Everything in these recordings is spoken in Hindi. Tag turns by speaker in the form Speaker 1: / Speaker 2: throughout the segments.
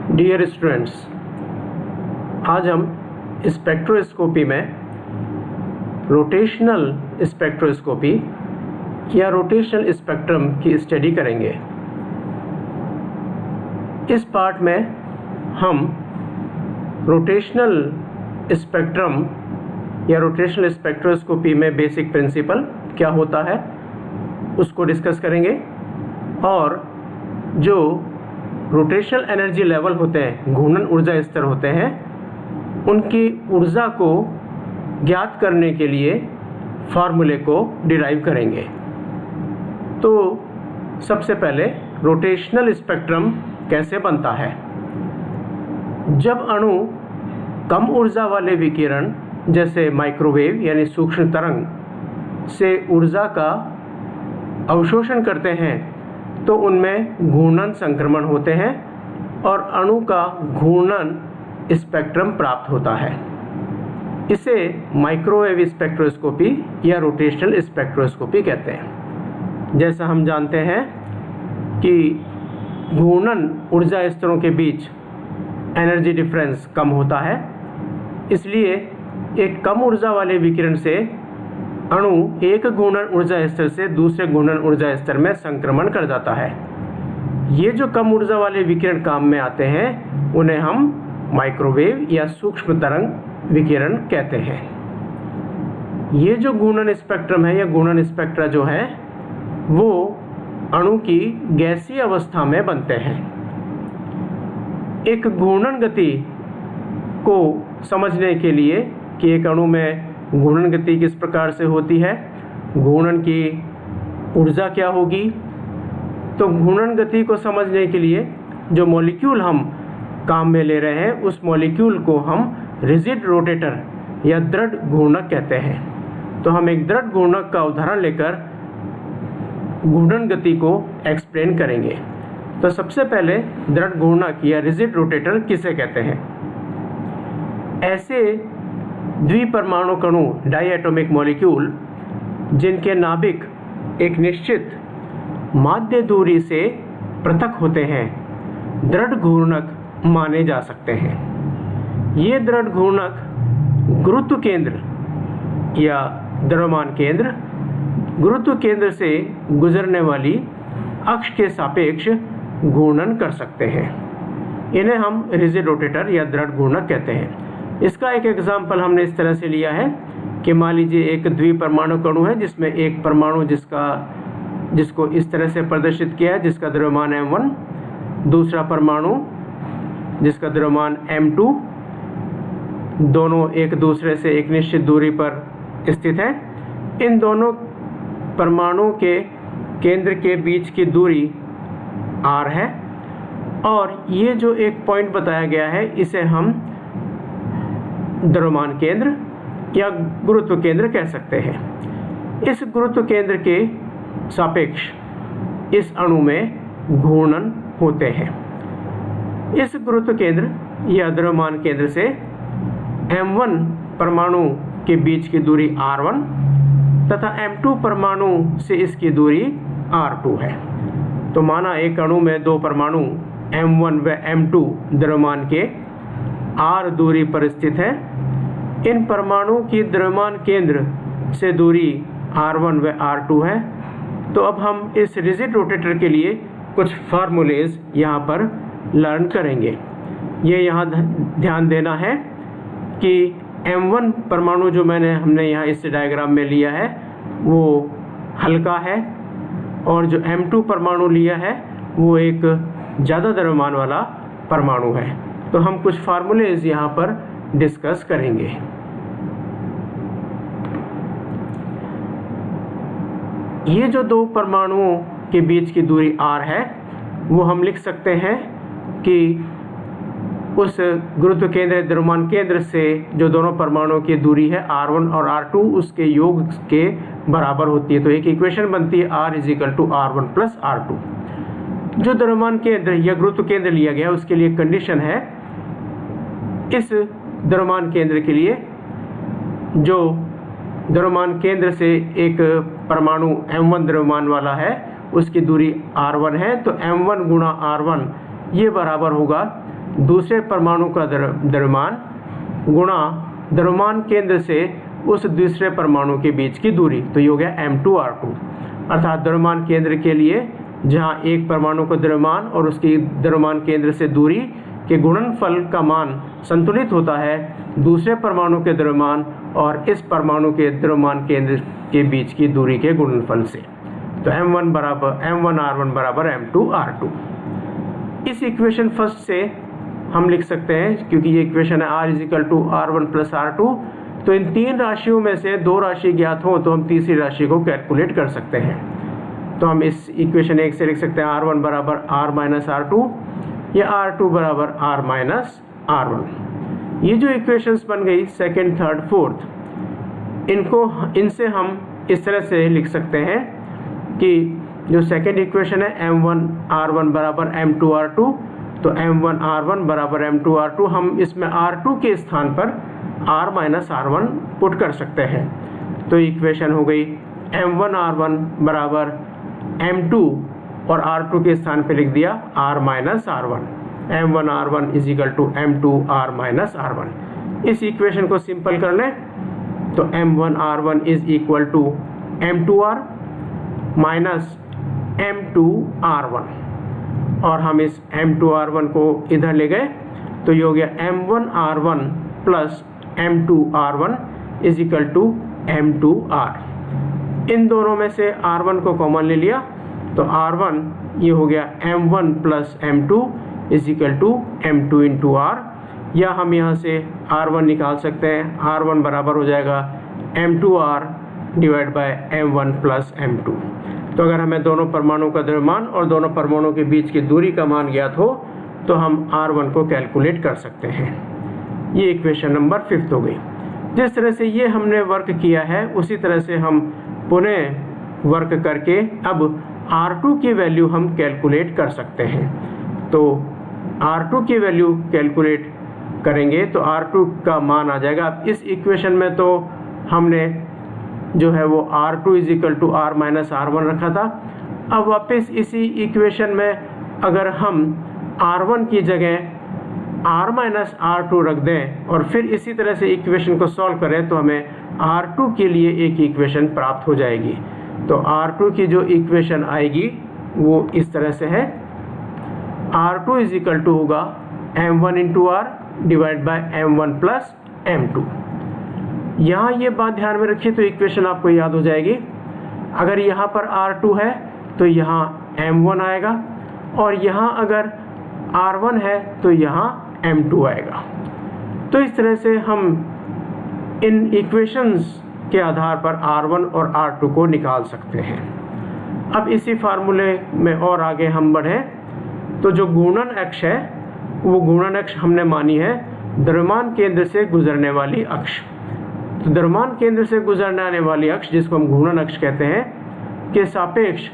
Speaker 1: डियर स्टूडेंट्स, आज हम स्पेक्ट्रोस्कोपी में रोटेशनल स्पेक्ट्रोस्कोपी या रोटेशनल स्पेक्ट्रम की स्टडी करेंगे। इस पार्ट में हम रोटेशनल स्पेक्ट्रम या रोटेशनल स्पेक्ट्रोस्कोपी में बेसिक प्रिंसिपल क्या होता है उसको डिस्कस करेंगे और जो रोटेशनल एनर्जी लेवल होते हैं, घूर्णन ऊर्जा स्तर होते हैं, उनकी ऊर्जा को ज्ञात करने के लिए फार्मूले को डिराइव करेंगे। तो सबसे पहले रोटेशनल स्पेक्ट्रम कैसे बनता है। जब अणु कम ऊर्जा वाले विकिरण जैसे माइक्रोवेव यानी सूक्ष्म तरंग से ऊर्जा का अवशोषण करते हैं तो उनमें घूर्णन संक्रमण होते हैं और अणु का घूर्णन स्पेक्ट्रम प्राप्त होता है। इसे माइक्रोवेव स्पेक्ट्रोस्कोपी या रोटेशनल स्पेक्ट्रोस्कोपी कहते हैं। जैसा हम जानते हैं कि घूर्णन ऊर्जा स्तरों के बीच एनर्जी डिफरेंस कम होता है, इसलिए एक कम ऊर्जा वाले विकिरण से अणु एक घूर्णन ऊर्जा स्तर से दूसरे घूर्णन ऊर्जा स्तर में संक्रमण कर जाता है। ये जो कम ऊर्जा वाले विकिरण काम में आते हैं उन्हें हम माइक्रोवेव या सूक्ष्म तरंग विकिरण कहते हैं। ये जो घूर्णन स्पेक्ट्रम है या घूर्णन स्पेक्ट्रा जो है वो अणु की गैसीय अवस्था में बनते हैं। एक घूर्णन गति को समझने के लिए कि एक अणु में घूर्णन गति किस प्रकार से होती है, घूर्णन की ऊर्जा क्या होगी, तो घूर्णन गति को समझने के लिए जो मॉलिक्यूल हम काम में ले रहे हैं उस मॉलिक्यूल को हम रिजिड रोटेटर या दृढ़ घूर्णक कहते हैं। तो हम एक दृढ़ घूर्णक का उदाहरण लेकर घूर्णन गति को एक्सप्लेन करेंगे। तो सबसे पहले दृढ़ घूर्णक या रिजिड रोटेटर किसे कहते हैं। ऐसे द्विपरमाणु कणु डायएटॉमिक मॉलिक्यूल जिनके नाभिक एक निश्चित माध्य दूरी से पृथक होते हैं दृढ़ घूर्णक माने जा सकते हैं। ये दृढ़ घूर्णक गुरुत्व केंद्र या द्रव्यमान केंद्र गुरुत्व केंद्र से गुजरने वाली अक्ष के सापेक्ष घूर्णन कर सकते हैं। इन्हें हम रिजिड रोटेटर या दृढ़ घूर्णक कहते हैं। इसका एक एग्जाम्पल हमने इस तरह से लिया है कि मान लीजिए एक द्विपरमाणु कणु है जिसमें एक परमाणु जिसको इस तरह से प्रदर्शित किया है जिसका द्रव्यमान m1, दूसरा परमाणु जिसका द्रव्यमान m2, दोनों एक दूसरे से एक निश्चित दूरी पर स्थित हैं। इन दोनों परमाणुओं के केंद्र के बीच की दूरी r है और ये जो एक पॉइंट बताया गया है इसे हम द्रव्यमान केंद्र या गुरुत्व केंद्र कह सकते हैं। इस गुरुत्व केंद्र के सापेक्ष इस अणु में घूर्णन होते हैं। इस गुरुत्व केंद्र या द्रव्यमान केंद्र से m1 परमाणु के बीच की दूरी r1 तथा m2 परमाणु से इसकी दूरी r2 है। तो माना एक अणु में दो परमाणु m1 व m2 द्रव्यमान के r दूरी पर स्थित है। इन परमाणुओं की द्रव्यमान केंद्र से दूरी r1 व r2 है। तो अब हम इस रिजिड रोटेटर के लिए कुछ फार्मूलेज यहाँ पर लर्न करेंगे। ये यहाँ ध्यान देना है कि m1 परमाणु जो हमने यहाँ इस डायग्राम में लिया है वो हल्का है और जो m2 परमाणु लिया है वो एक ज़्यादा द्रव्यमान वाला परमाणु है। तो हम कुछ फार्मूलेज यहाँ पर डिस्कस करेंगे। ये जो दो परमाणुओं के बीच की दूरी r है वो हम लिख सकते हैं कि उस गुरुत्व केंद्र द्रव्यमान केंद्र से जो दोनों परमाणुओं की दूरी है r1 और r2 उसके योग के बराबर होती है। तो एक इक्वेशन बनती है r = r1 + r2। जो द्रव्यमान केंद्र या गुरुत्व केंद्र लिया गया उसके लिए कंडीशन है इस द्रव्यमान केंद्र के लिए जो द्रव्यमान केंद्र से एक परमाणु m1 द्रव्यमान वाला है उसकी दूरी r1 है, तो m1 × r1 ये बराबर होगा दूसरे परमाणु का द्रव्यमान गुणा द्रव्यमान केंद्र से उस दूसरे परमाणु के बीच की दूरी, तो ये हो गया m2r2। अर्थात द्रव्यमान केंद्र के लिए जहाँ एक परमाणु का द्रव्यमान और उसकी द्रव्यमान केंद्र से दूरी के गुणनफल का मान संतुलित होता है दूसरे परमाणु के द्रव्यमान और इस परमाणु के द्रव्यमान केंद्र के बीच की दूरी के गुणनफल से। तो m1r1 बराबर m2r2। इस इक्वेशन फर्स्ट से हम लिख सकते हैं, क्योंकि ये इक्वेशन है r = r1 + r2, तो इन तीन राशियों में से दो राशि ज्ञात हो तो हम तीसरी राशि को कैलकुलेट कर सकते हैं। तो हम इस इक्वेशन 1 से लिख सकते हैं r1 बराबर r - r2 या r2 बराबर r - r1। ये जो इक्वेशंस बन गई सेकंड, थर्ड, फोर्थ, इनसे हम इस तरह से लिख सकते हैं कि जो सेकंड इक्वेशन है m1r1 बराबर m2r2, तो m1r1 बराबर m2r2, हम इसमें r2 के स्थान पर r - r1 पुट कर सकते हैं। तो इक्वेशन हो गई m1r1 बराबर m2 और r2 के स्थान पे लिख दिया r - r1। m1r1 = m2r - r1। इस इक्वेशन को सिंपल कर लें तो m1r1 = m2r माइनस m2r1, और हम इस m2r1 को इधर ले गए तो ये हो गया m1r1 प्लस m2r1 = m2r। इन दोनों में से r1 को कॉमन ले लिया तो r1 ये हो गया m1 plus m2 = m2 × r, या हम यहाँ से r1 निकाल सकते हैं। r1 बराबर हो जाएगा m2r divide by m1 plus m2। तो अगर हमें दोनों परमाणु का द्रव्यमान और दोनों परमाणु के बीच की दूरी का मान ज्ञात हो तो हम r1 को कैलकुलेट कर सकते हैं। ये इक्वेशन नंबर 5 हो गई। जिस तरह से ये हमने वर्क किया है उसी तरह से हम पुनः वर्क करके अब r2 की वैल्यू हम कैलकुलेट कर सकते हैं। तो r2 की वैल्यू कैलकुलेट करेंगे तो r2 का मान आ जाएगा। अब इस इक्वेशन में तो हमने जो है वो r2 = r - r1 रखा था। अब वापस इसी इक्वेशन में अगर हम r1 की जगह r - r2 रख दें और फिर इसी तरह से इक्वेशन को सॉल्व करें तो हमें r2 के लिए एक इक्वेशन प्राप्त हो जाएगी। तो r2 की जो इक्वेशन आएगी वो इस तरह से है, r2 = होगा m1 × r divide by m1 plus m2। यहाँ ये बात ध्यान में रखिए तो इक्वेशन आपको याद हो जाएगी। अगर यहाँ पर r2 है तो यहाँ m1 आएगा, और यहाँ अगर r1 है तो यहाँ m2 आएगा। तो इस तरह से हम इन इक्वेशंस के आधार पर r1 और r2 को निकाल सकते हैं। अब इसी फार्मूले में और आगे हम बढ़ें तो जो घूर्णन अक्ष है वो घूर्णन अक्ष हमने मानी है द्रव्यमान केंद्र से गुजरने वाली अक्ष। तो द्रव्यमान केंद्र से गुजरने वाली अक्ष, जिसको हम घूर्णन अक्ष कहते हैं, के सापेक्ष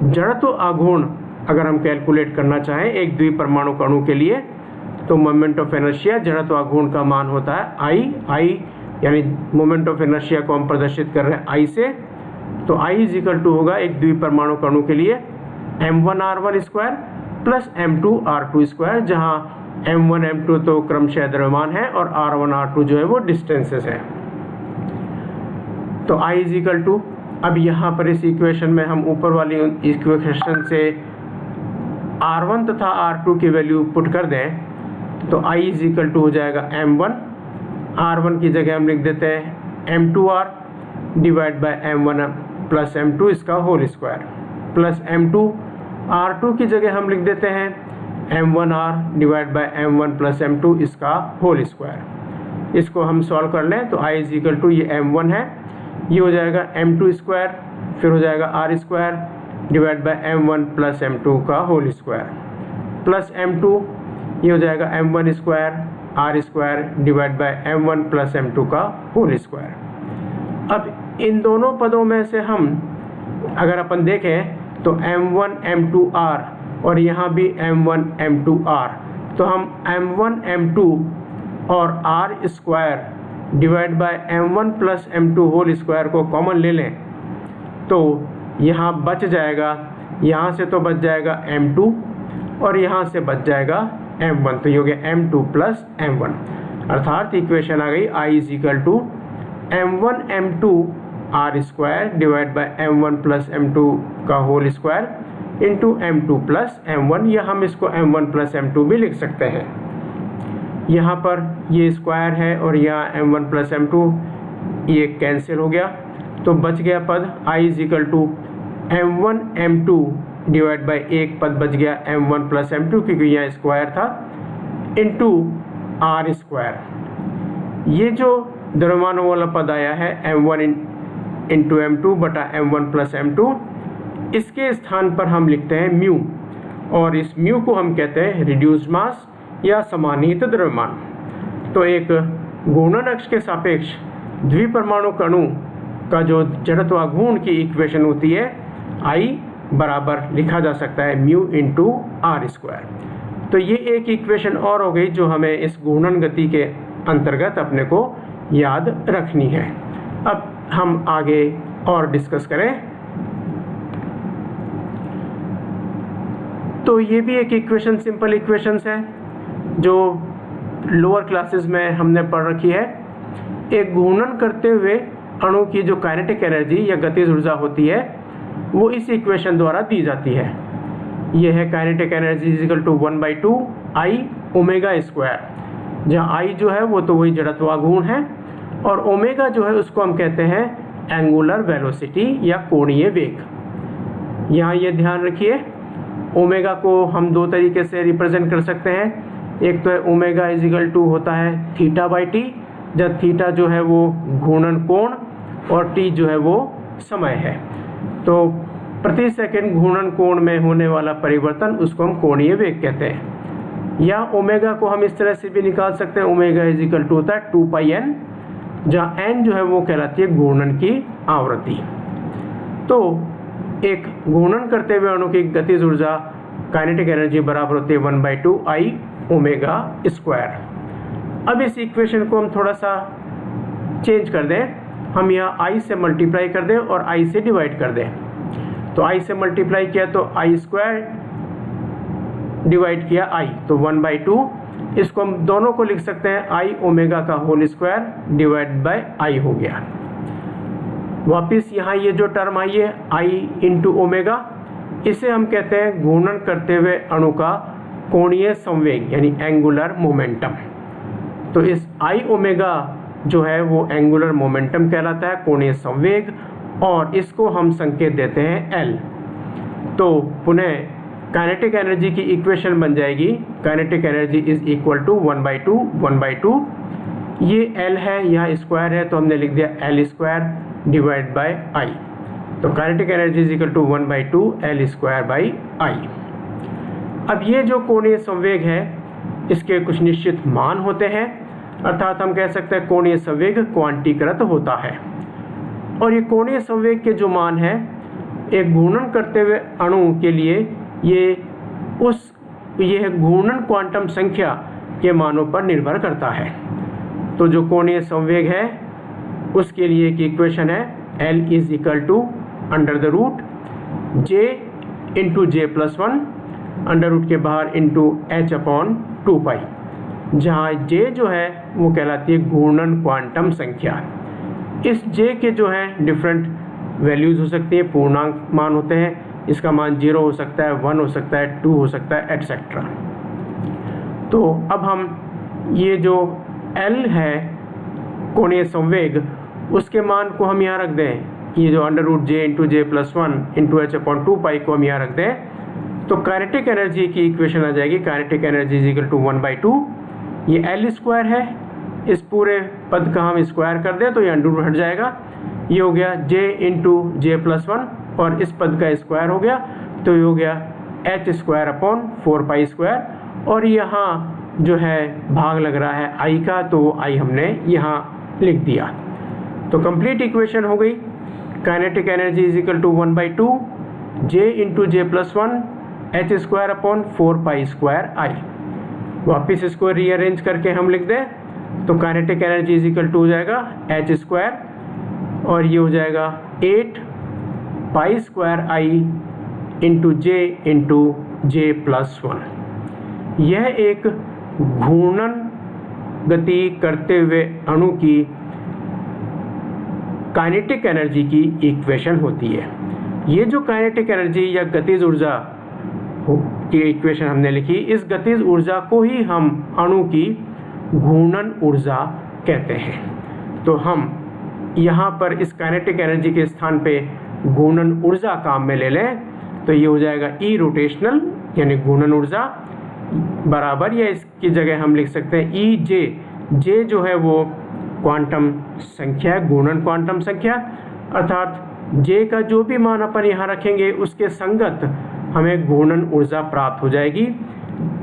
Speaker 1: जड़त्व आघूर्ण अगर हम कैलकुलेट करना चाहें एक द्विपरमाणु अणु के लिए तो मोमेंट ऑफ इनर्शिया जड़त्व आघूर्ण का मान होता है I यानी मोमेंट ऑफ इनर्शिया को हम प्रदर्शित कर रहे हैं I से। तो I = होगा एक द्विपरमाणु अणु के लिए m1r1² प्लस m2r2², जहाँ m1 m2 तो क्रमशः द्रव्यमान है और r1 r2 जो है वो डिस्टेंसेस है। तो I = अब यहाँ पर इस इक्वेशन में हम ऊपर वाली इक्वेशन से r1 तथा r2 की वैल्यू पुट कर दें तो I = हो जाएगा m1, r1 की जगह हम लिख देते हैं m2r divide by m1 plus m2 इसका whole square, plus m2, r2 की जगह हम लिख देते हैं m1r divide by m1 plus m2 इसका होल स्क्वायर। इसको हम सॉल्व कर लें तो I = ये m1 है, ये हो जाएगा m2², फिर हो जाएगा r² divide by m1 plus m2 का होल स्क्वायर, प्लस m2, ये हो जाएगा m1² r² divide by m1 plus m2 का होल स्क्वायर। अब इन दोनों पदों में से हम अगर अपन देखें तो m1 m2r और यहाँ भी m1 m2r, तो हम m1 m2 और r² divide by m1 plus m2 whole square को कॉमन ले लें तो यहाँ बच जाएगा, यहाँ से तो बच जाएगा m2 और यहाँ से बच जाएगा m1, तो ये हो गया m2 प्लस m1, अर्थात इक्वेशन आ गई I is equal to m1 m2 r square divide by m1 plus m2 का whole square into m2 plus m1, या हम इसको m1 प्लस m2 भी लिख सकते हैं। यहाँ पर ये स्क्वायर है और यहाँ m1 प्लस m2 ये कैंसिल हो गया, तो बच गया पद I is equal to m1 m2 divide by एक पद बच गया m1 प्लस m2, क्योंकि यहाँ स्क्वायर था, इंटू r स्क्वायर। ये जो द्रव्यमानों वाला पद आया है m1 इंटू m2 बटा m1 प्लस m2, इसके स्थान पर हम लिखते हैं म्यू, और इस म्यू को हम कहते हैं रिड्यूस्ड मास या समानीत द्रव्यमान। तो एक घूर्णन अक्ष के सापेक्ष द्विपरमाणु अणु का जो जड़त्वाघूर्ण की इक्वेशन होती है I बराबर लिखा जा सकता है म्यू इंटू आर स्क्वायर। तो ये एक इक्वेशन और हो गई जो हमें इस घूर्णन गति के अंतर्गत अपने को याद रखनी है। अब हम आगे और डिस्कस करें। तो ये भी एक इक्वेशन, सिंपल इक्वेशंस है जो लोअर क्लासेस में हमने पढ़ रखी है। एक घूर्णन करते हुए अणु की जो काइनेटिक एनर्जी या गतिज ऊर्जा होती है वो इस इक्वेशन द्वारा दी जाती है। यह है kinetic energy is equal to 1/2 I omega square, जहाँ I जो है वो तो वही जड़त्वाघूर्ण है, और ओमेगा जो है उसको हम कहते हैं एंगुलर वेलोसिटी या कोणीय वेग। यहाँ ये ध्यान रखिए, ओमेगा को हम दो तरीके से रिप्रेजेंट कर सकते हैं। एक तो है ओमेगा इज इक्वल टू होता है θ/t, जब थीटा जो है वो घूर्णन कोण और t जो है वो समय है। तो प्रति सेकंड घूर्णन कोण में होने वाला परिवर्तन उसको हम कोणीय वेग कहते हैं। या ओमेगा को हम इस तरह से भी निकाल सकते हैं, ओमेगा इज इक्वल टू होता है 2πn, जहाँ n जो है वो कहलाती है घूर्णन की आवृत्ति। तो एक घूर्णन करते हुए अणु की गतिज ऊर्जा काइनेटिक एनर्जी बराबर होती है 1/2 I ओमेगा स्क्वायर। अब इस इक्वेशन को हम थोड़ा सा चेंज कर दें, हम यहाँ I से मल्टीप्लाई कर दें और I से डिवाइड कर दें। तो I से मल्टीप्लाई किया तो I स्क्वायर, डिवाइड किया I, तो 1/2, इसको हम दोनों को लिख सकते हैं I ओमेगा का whole square divide by I हो गया। वापिस यहाँ ये जो टर्म आई है I इंटू ओमेगा, इसे हम कहते हैं घूर्णन करते हुए अणु का कोणीय संवेग यानी एंगुलर मोमेंटम। तो इस I ओमेगा जो है वो एंगुलर मोमेंटम कहलाता है, कोणीय संवेग, और इसको हम संकेत देते हैं L। तो पुनः काइनेटिक एनर्जी की इक्वेशन बन जाएगी kinetic energy is equal to 1/2। ये L है, यहाँ स्क्वायर है तो हमने लिख दिया L square divide by I। तो kinetic energy is equal to 1/2 L square by I। अब ये जो कोणीय संवेग है इसके कुछ निश्चित मान होते हैं, अर्थात हम कह सकते हैं कोणीय संवेग क्वांटीकृत होता है। और ये कोणीय संवेग के जो मान है एक घूर्णन करते हुए अणु के लिए ये घूर्णन क्वांटम संख्या के मानों पर निर्भर करता है। तो जो कोणीय संवेग है उसके लिए एक इक्वेशन है L is equal to √J into J+1, under root के बाहर इंटू H/2π, जहाँ J जो है वो कहलाती है घूर्णन क्वांटम संख्या। इस J के जो है डिफरेंट वैल्यूज़ हो सकती है, पूर्णांक मान होते हैं, इसका मान 0 हो सकता है, 1 हो सकता है, 2 हो सकता है, एटसेट्रा। तो अब हम ये जो L है कोणीय संवेग उसके मान को हम यहाँ रख दें, ये जो √J into J+1 into H/2π को हम यहाँ रख दें, तो काइनेटिक एनर्जी की इक्वेशन आ जाएगी kinetic energy is equal to 1/2। ये L स्क्वायर है, इस पूरे पद का हम स्क्वायर कर दें तो ये अंडर रूट हट जाएगा, ये हो गया J इंटू J+1 और इस पद का स्क्वायर हो गया तो ये हो गया H²/4π², और यहाँ जो है भाग लग रहा है I का, तो I हमने यहाँ लिख दिया। तो कंप्लीट इक्वेशन हो गई kinetic energy is equal to 1/2 J into J+1 H²/4π²I। वापिस इसको रीअरेंज करके हम लिख दें तो kinetic energy is equal to हो जाएगा H² और ये हो जाएगा 8π²I इंटू J+1। यह एक घूर्णन गति करते हुए अणु की काइनेटिक एनर्जी की इक्वेशन होती है। ये जो काइनेटिक एनर्जी या गतिज ऊर्जा की इक्वेशन हमने लिखी, इस गतिज ऊर्जा को ही हम अणु की घूर्णन ऊर्जा कहते हैं। तो हम यहाँ पर इस काइनेटिक एनर्जी के स्थान पे घूर्णन ऊर्जा काम में ले लें तो ये हो जाएगा ई रोटेशनल यानी घूर्णन ऊर्जा बराबर, या इसकी जगह हम लिख सकते हैं ई जे। जे जो है वो क्वांटम संख्या, घूर्णन क्वांटम संख्या, अर्थात जे का जो भी मान अपन यहाँ रखेंगे उसके संगत हमें घूर्णन ऊर्जा प्राप्त हो जाएगी।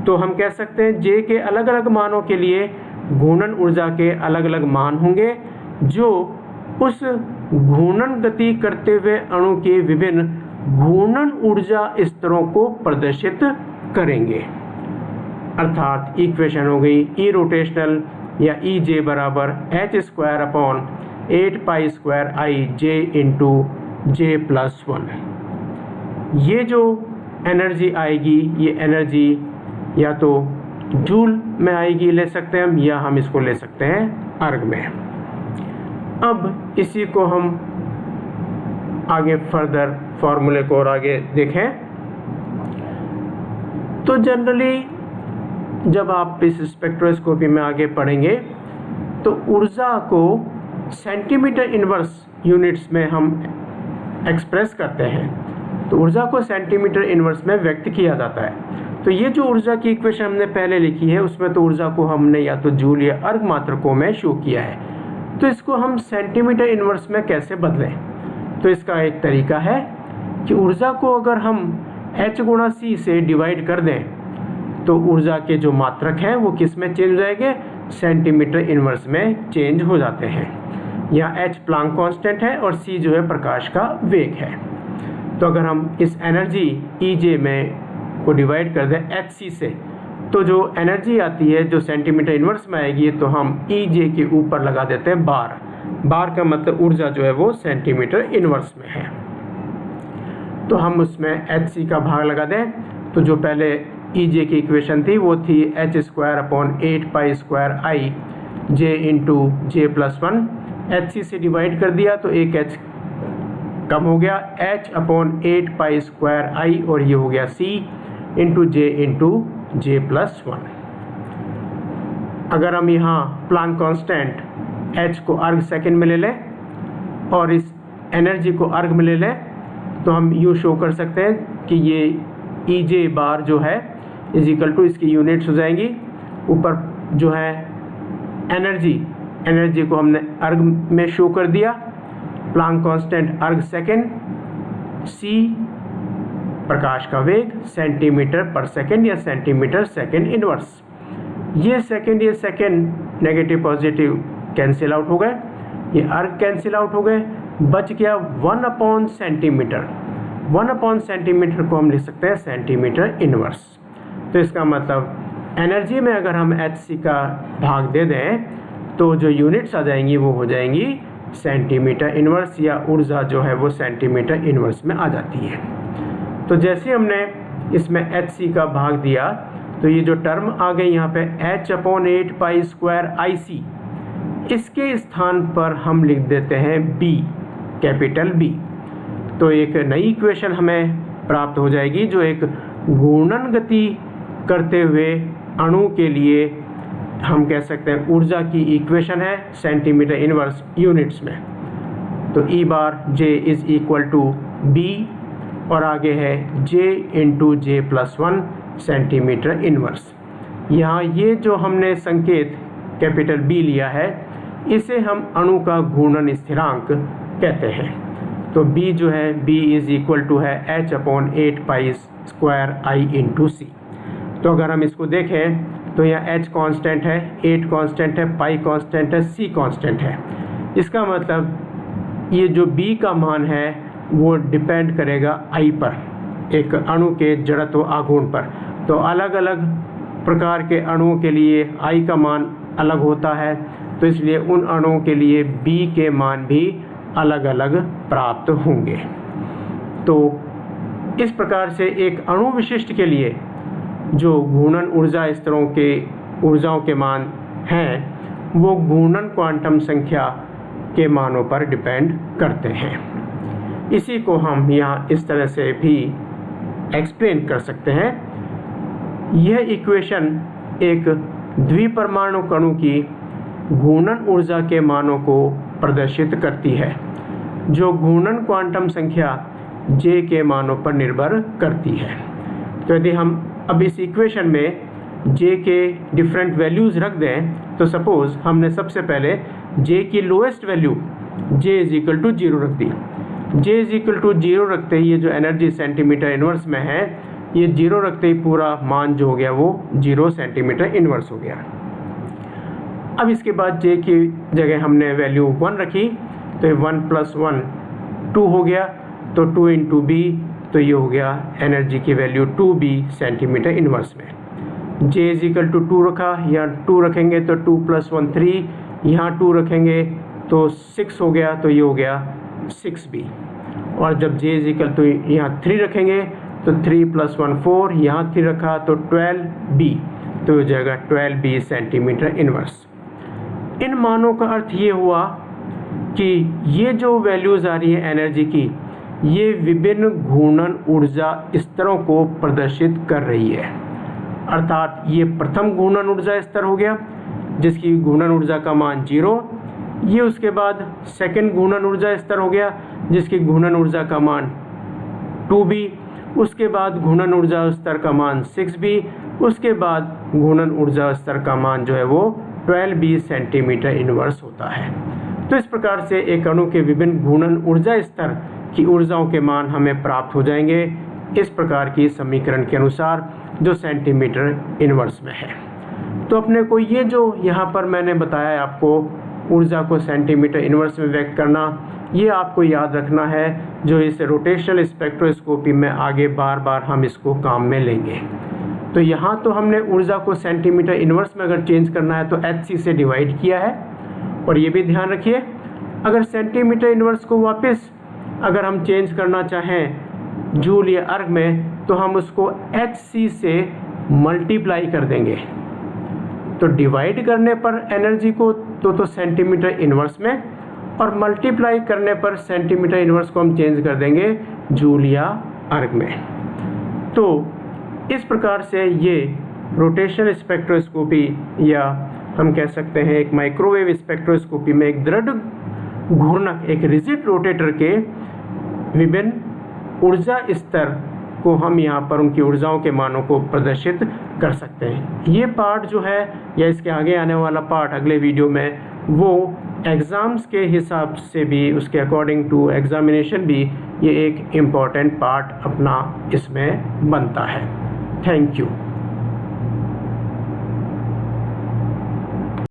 Speaker 1: तो हम कह सकते हैं जे के अलग अलग मानों के लिए घूर्णन ऊर्जा के अलग अलग मान होंगे जो उस घूर्णन गति करते हुए अणु के विभिन्न घूर्णन ऊर्जा स्तरों को प्रदर्शित करेंगे। अर्थात इक्वेशन हो गई ई रोटेशनल या ई जे बराबर h²/8π²I j/1। ये जो एनर्जी आएगी, ये एनर्जी या तो जूल में आएगी ले सकते हैं हम, या हम इसको ले सकते हैं अर्ग में। अब इसी को हम आगे फर्दर फॉर्मूले को और आगे देखें तो जनरली जब आप इस स्पेक्ट्रोस्कोपी में आगे पढ़ेंगे तो ऊर्जा को सेंटीमीटर इनवर्स यूनिट्स में हम एक्सप्रेस करते हैं। तो ऊर्जा को सेंटीमीटर इनवर्स में व्यक्त किया जाता है। तो ये जो ऊर्जा की इक्वेशन हमने पहले लिखी है उसमें तो ऊर्जा को हमने या तो जूल या अर्ग मात्रकों में शो किया है। तो इसको हम सेंटीमीटर इनवर्स में कैसे बदलें? तो इसका एक तरीका है कि ऊर्जा को अगर हम H×C से डिवाइड कर दें तो ऊर्जा के जो मात्रक हैं वो किस में चेंज हो जाएंगे? सेंटीमीटर इनवर्स में चेंज हो जाते हैं। यहाँ H प्लांक कांस्टेंट है और C जो है प्रकाश का वेग है। तो अगर हम इस एनर्जी EJ में को डिवाइड कर दें HC से तो जो एनर्जी आती है जो सेंटीमीटर इनवर्स में आएगी तो हम EJ के ऊपर लगा देते हैं बार। बार का मतलब ऊर्जा जो है वो सेंटीमीटर इनवर्स में है। तो हम उसमें HC का भाग लगा दें तो जो पहले EJ की इक्वेशन थी वो थी h²/8π²I j/1। HC से डिवाइड कर दिया तो एक H कम हो गया, h/8π²I और ये हो गया C × j/1। अगर हम यहाँ प्लांक कांस्टेंट H को अर्ग सेकेंड में ले लें और इस एनर्जी को अर्ग में ले लें तो हम यूँ शो कर सकते हैं कि ये EJ बार जो है इजिकल टू इसकी यूनिट्स हो जाएंगी। ऊपर जो है एनर्जी को हमने अर्ग में शो कर दिया, प्लांक कांस्टेंट अर्ग सेकेंड, C प्रकाश का वेग सेंटीमीटर पर सेकेंड या सेंटीमीटर सेकेंड इनवर्स। ये second negative positive cancel out हो गए, ये अर्ग कैंसिल आउट हो गए, बच गया 1/cm। 1/cm को हम लिख सकते हैं सेंटीमीटर इनवर्स। तो इसका मतलब एनर्जी में अगर हम HC का भाग दे दें तो जो यूनिट्स आ जाएंगी वो हो जाएंगी सेंटीमीटर इनवर्स, या ऊर्जा जो है वो सेंटीमीटर इनवर्स में आ जाती है। तो जैसे हमने इसमें HC का भाग दिया तो ये जो टर्म आ गई यहाँ पे h/8π²IC, इसके स्थान पर हम लिख देते हैं B, कैपिटल B। तो एक नई इक्वेशन हमें प्राप्त हो जाएगी जो एक घूर्णन गति करते हुए अणु के लिए हम कह सकते हैं ऊर्जा की इक्वेशन है सेंटीमीटर इनवर्स यूनिट्स में। तो E bar J is equal to B और आगे है J × j/1 सेंटीमीटर इनवर्स। यहाँ ये जो हमने संकेत कैपिटल B लिया है इसे हम अणु का घूर्णन स्थिरांक कहते हैं। तो B जो है B इज इक्वल टू है h/8π²I × C। तो अगर हम इसको देखें तो यहाँ H कांस्टेंट है, 8 कांस्टेंट है, पाई कांस्टेंट है, C कांस्टेंट है। इसका मतलब ये जो B का मान है वो डिपेंड करेगा I पर, एक अणु के जड़त्व आघूर्ण पर। तो अलग अलग प्रकार के अणुओं के लिए I का मान अलग होता है, तो इसलिए उन अणुओं के लिए B के मान भी अलग अलग प्राप्त होंगे। तो इस प्रकार से एक अणु विशिष्ट के लिए जो घूर्णन ऊर्जा स्तरों के ऊर्जाओं के मान हैं वो घूर्णन क्वांटम संख्या के मानों पर डिपेंड करते हैं। इसी को हम यहाँ इस तरह से भी एक्सप्लेन कर सकते हैं। यह इक्वेशन एक द्विपरमाणु कणों की घूर्णन ऊर्जा के मानों को प्रदर्शित करती है, जो घूर्णन क्वांटम संख्या J के मानों पर निर्भर करती है। तो यदि हम अब इस इक्वेशन में J के डिफरेंट वैल्यूज़ रख दें, तो सपोज़ हमने सबसे पहले J की लोएस्ट वैल्यू J = 0 रख दी। J = 0 रखते ही ये जो एनर्जी सेंटीमीटर इनवर्स में है, ये 0 रखते ही पूरा मान जो हो गया वो 0 सेंटीमीटर इनवर्स हो गया। अब इसके बाद J की जगह हमने वैल्यू 1 रखी, तो ये 1 + 1 2 हो गया, तो 2 × B, तो ये हो गया एनर्जी की वैल्यू 2B सेंटीमीटर इनवर्स में। J = 2 रखा, यहाँ 2 रखेंगे तो 2 + 1 3, यहाँ 2 रखेंगे तो 6 हो गया, तो ये हो गया 6B। और जब J = यहाँ 3 रखेंगे तो 3 + 1 4, यहाँ 3 रखा तो 12B, तो हो जाएगा 12B सेंटीमीटर इनवर्स। इन मानों का अर्थ ये हुआ कि ये जो वैल्यूज़ आ रही है एनर्जी की, ये विभिन्न घूर्णन ऊर्जा स्तरों को प्रदर्शित कर रही है। अर्थात ये प्रथम घूर्णन ऊर्जा स्तर हो गया जिसकी घूर्णन ऊर्जा का मान 0, ये उसके बाद सेकंड घूर्णन ऊर्जा स्तर हो गया जिसकी घूर्णन ऊर्जा का मान 2B, उसके बाद घूर्णन ऊर्जा स्तर का मान 6B, उसके बाद घूर्णन ऊर्जा स्तर का मान जो है वो 12B सेंटीमीटर इनवर्स होता है। तो इस प्रकार से एक अणु के विभिन्न घूर्णन ऊर्जा स्तर की ऊर्जाओं के मान हमें प्राप्त हो जाएंगे इस प्रकार की समीकरण के अनुसार जो सेंटीमीटर इनवर्स में है। तो अपने को ये जो यहाँ पर मैंने बताया आपको ऊर्जा को सेंटीमीटर इनवर्स में व्यक्त करना, ये आपको याद रखना है, जो इस रोटेशनल स्पेक्ट्रोस्कोपी में आगे बार बार हम इसको काम में लेंगे। तो यहाँ तो हमने ऊर्जा को सेंटीमीटर इनवर्स में अगर चेंज करना है तो HC से डिवाइड किया है, और ये भी ध्यान रखिए अगर सेंटीमीटर इनवर्स को वापस अगर हम चेंज करना चाहें जूल या अर्ग में, तो हम उसको HC से मल्टीप्लाई कर देंगे। तो डिवाइड करने पर एनर्जी को तो सेंटीमीटर इनवर्स में, और मल्टीप्लाई करने पर सेंटीमीटर इनवर्स को हम चेंज कर देंगे जूल या अर्ग में। तो इस प्रकार से ये रोटेशनल स्पेक्ट्रोस्कोपी, या हम कह सकते हैं एक माइक्रोवेव स्पेक्ट्रोस्कोपी में एक दृढ़ घूर्णक, एक रिजिड रोटेटर के विभिन्न ऊर्जा स्तर को हम यहाँ पर उनकी ऊर्जाओं के मानों को प्रदर्शित कर सकते हैं। ये पार्ट जो है या इसके आगे आने वाला पार्ट अगले वीडियो में, वो एग्ज़ाम्स के हिसाब से भी, उसके अकॉर्डिंग टू एग्जामिनेशन भी ये एक इम्पॉर्टेंट पार्ट अपना इसमें बनता है। Thank you.